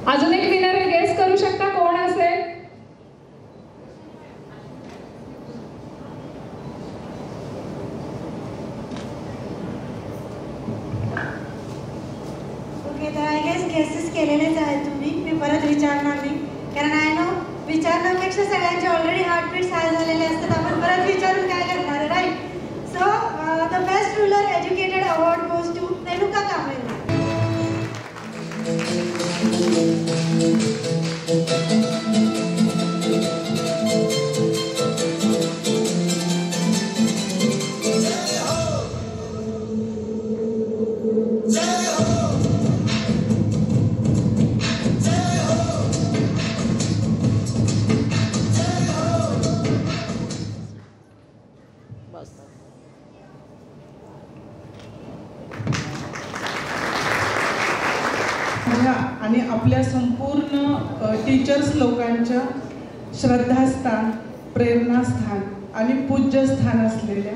अजून एक winner guess करू शकता कोण असेल? ओके, तर आय गेस गेसेस केलेलेच आहेत तुम्ही. मी परत विचारणार नाही, कारण आय नो विचारण्यापेक्षा सगळ्यांचे ऑलरेडी हार्टबीट्स हाय झालेले असतात. आपण परत विचारून काय करणार आहे, right? So the best rural educated award goes to Renuka Kamble. आणि आपल्या संपूर्ण टीचर्स लोकांच्या श्रद्धास्थान, प्रेरणास्थान आणि पूज्यस्थान असलेल्या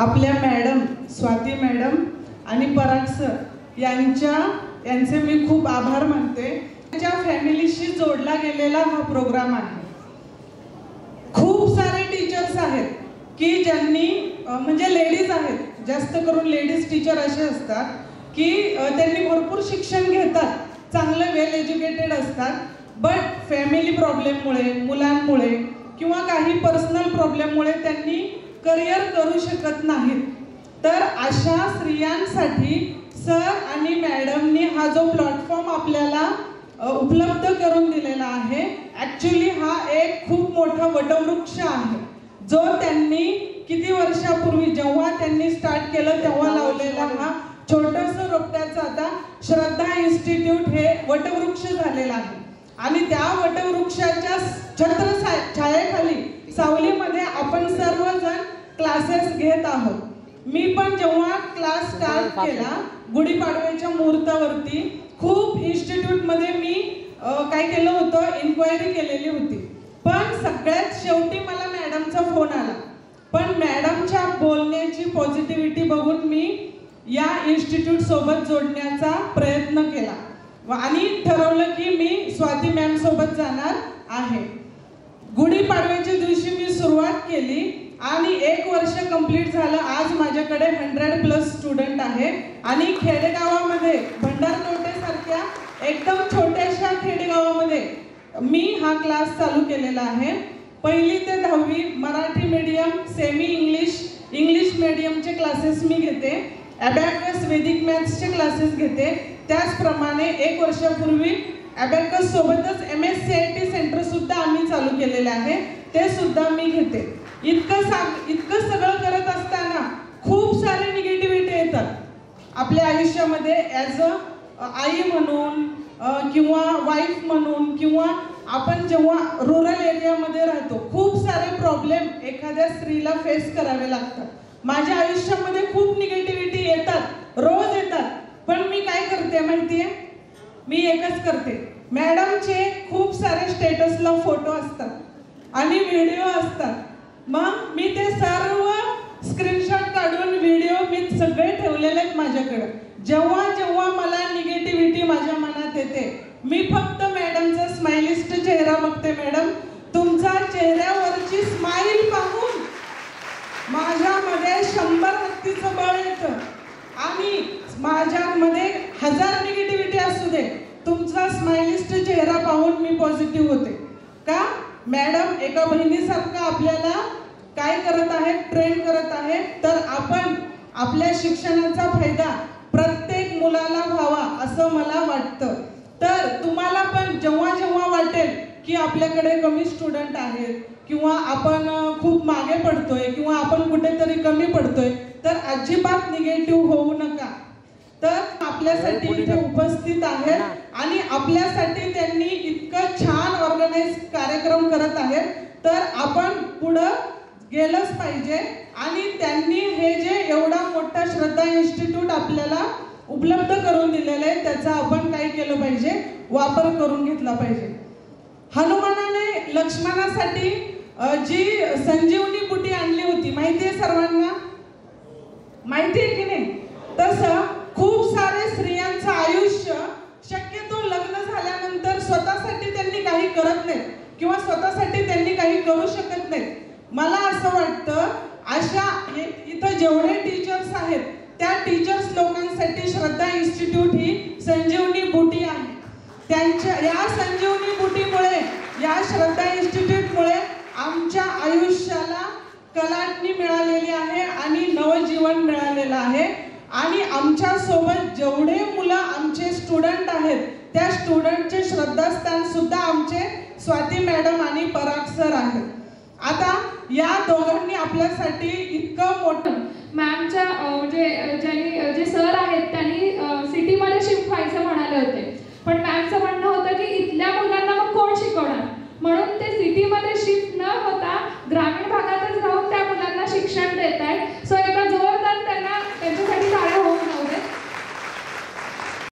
आपल्या मॅडम स्वाती मॅडम आणि पराग सर यांचे मी खूप आभार मानते. त्यांच्या फॅमिलीशी जोडला गेलेला हा प्रोग्राम आहे. खूप सारे टीचर्स आहेत की ज्यांनी म्हणजे लेडीज आहेत, जास्त करून लेडीज टीचर असे असतात की त्यांनी भरपूर शिक्षण घेतात, चांगले वेल एज्युकेटेड असतात, बट फॅमिली प्रॉब्लेममुळे, मुलांमुळे किंवा काही पर्सनल प्रॉब्लेममुळे त्यांनी करिअर करू शकत नाहीत. तर अशा स्त्रियांसाठी सर आणि मॅडमनी हा जो प्लॅटफॉर्म आपल्याला उपलब्ध करून दिलेला आहे, ॲक्च्युली हा एक खूप मोठा वटवृक्ष आहे जो त्यांनी किती वर्षापूर्वी जेव्हा त्यांनी स्टार्ट केलं तेव्हा लावलेला हा छोटंसं रोपट्याचं आता श्रद्धा इन्स्टिट्यूट हे वटवृक्ष झालेलं आहे. आणि त्या वटवृक्षाच्या छायेखाली सावलीमध्ये आपण सर्वजण क्लासेस घेत आहोत. मी पण जेव्हा क्लास स्टार्ट केला गुढीपाडव्याच्या मुहूर्तावरती खूप इन्स्टिट्यूटमध्ये मी काय केलं होतं, इन्क्वायरी केलेली होती. पण सगळ्यात शेवटी मला मॅडमचा फोन आला. पण मॅडमच्या बोलण्याची पॉझिटिव्हिटी बघून मी या इन्स्टिट्यूट सोबत जोडण्याचा प्रयत्न केला आणि ठरवलं की मी स्वाती मॅम सोबत जाणार आहे. गुढीपाडव्याच्या दिवशी मी सुरुवात केली आणि 1 वर्ष कंप्लीट झालं. आज माझ्याकडे 100+ स्टुडंट आहे आणि खेडेगावामध्ये भंडारकोटेसारख्या एकदम छोट्याशा खेडेगावामध्ये मी हा क्लास चालू केलेला आहे. 1ली ते 10वी मराठी मीडियम, सेमी इंग्लिश मीडियमचे क्लासेस मी घेते. ॲबॅकस वेदिक मॅथ्सचे क्लासेस घेते. त्याचप्रमाणे 1 वर्षापूर्वी ॲबॅकस सोबतच MSCIT सेंटर सुद्धा आम्ही चालू केलेले आहे, ते सुद्धा मी घेते. इतकं सगळं करत असताना खूप सारे निगेटिव्हिटी येतात आपल्या आयुष्यामध्ये, ॲज अ आई म्हणून किंवा वाईफ म्हणून, किंवा आपण जेव्हा रुरल एरियामध्ये राहतो खूप सारे प्रॉब्लेम एखाद्या स्त्रीला फेस करावे लागतात. माझ्या आयुष्यामध्ये खूप निगेटिव्हिटी येतात, रोज येतात. पण मी काय करते माहितीये, मी एकच करते. मॅडमचे खूप सारे स्टेटसला फोटो असतात आणि व्हिडिओ असतात. मग मी ते सर्व स्क्रीनशॉट काढून व्हिडिओ मी सगळे ठेवलेले आहेत माझ्याकडे. जेव्हा जेव्हा मला निगेटिव्हिटी माझ्या मनात येते मी फक्त मॅडमचा स्माइलिस्ट चेहरा बघते. मॅडम, तुमचा चेहऱ्यावरची स्माइल पाहून माझ्यामध्ये 100 हत्तीचं बळ येतं आणि माझ्यामध्ये 1000 निगेटिव्हिटी असू दे, तुमचा स्माइलिस्ट चेहरा पाहून मी पॉझिटिव्ह होते. का? मॅडम एका बहिणीसारखं आपल्याला काय करत आहेत, ट्रेन करत आहेत. तर आपण आपल्या शिक्षणाचा फायदा प्रत्येक मुलाला व्हावा असं मला वाटतं. तर तुम्हाला पण जेव्हा जेव्हा वाटेल की आपल्याकडे कमी स्टुडंट आहेत किंवा आपण खूप मागे पडतोय किंवा आपण कुठेतरी कमी पडतोय, तर अजिबात निगेटिव्ह होऊ नका. तर आपल्यासाठी इथे उपस्थित आहेत आणि आपल्यासाठी त्यांनी इतकं छान ऑर्गनाइज कार्यक्रम करत आहेत. तर आपण पुढं गेलंच पाहिजे आणि त्यांनी हे जे एवढा मोठा श्रद्धा इन्स्टिट्यूट आपल्याला उपलब्ध करून दिलेलं आहे त्याचा आपण काय केलं पाहिजे, वापर करून घेतला पाहिजे. हनुमानाने लक्ष्मणासाठी जी संजीवनी बुटी आणली होती माहिती आहे सर्वांना, माहिती आहे की नाही? तसं खूप सारे स्त्रियांचं आयुष्य शक्यतो लग्न झाल्यानंतर करत नाहीत किंवा स्वतःसाठी त्यांनी काही करू शकत नाहीत. मला असं वाटतं अशा इथं जेवढे टीचर्स आहेत त्या टीचर्स लोकांसाठी श्रद्धा इन्स्टिट्यूट ही संजीवनी बुटी आहे. त्यांच्या या संजीवनी बुटीमुळे, या श्रद्धा इन्स्टिट्यूटमुळे आमच्या आयुष्याला कलाटणी मिळालेली आहे आणि नवजीवन मिळालेलं आहे. आणि आमच्या सोबत जेवढे मुलं आमचे स्टुडंट आहेत त्या स्टुडंटचे श्रद्धास्थान सुद्धा आमचे स्वाती मॅडम आणि पराग सर आहेत. आता या दोघांनी आपल्यासाठी इतकं मोठं मॅमच्या जे सर आहेत त्यांनी सिटीमध्ये शिफ्ट व्हायचं म्हणाले होते, पण मॅमचं म्हणणं होतं की इथल्या मुलांना मग कोण शिकवणार, म्हणून ते सिटीमध्ये शिफ्ट न होता ग्रामीण भागातच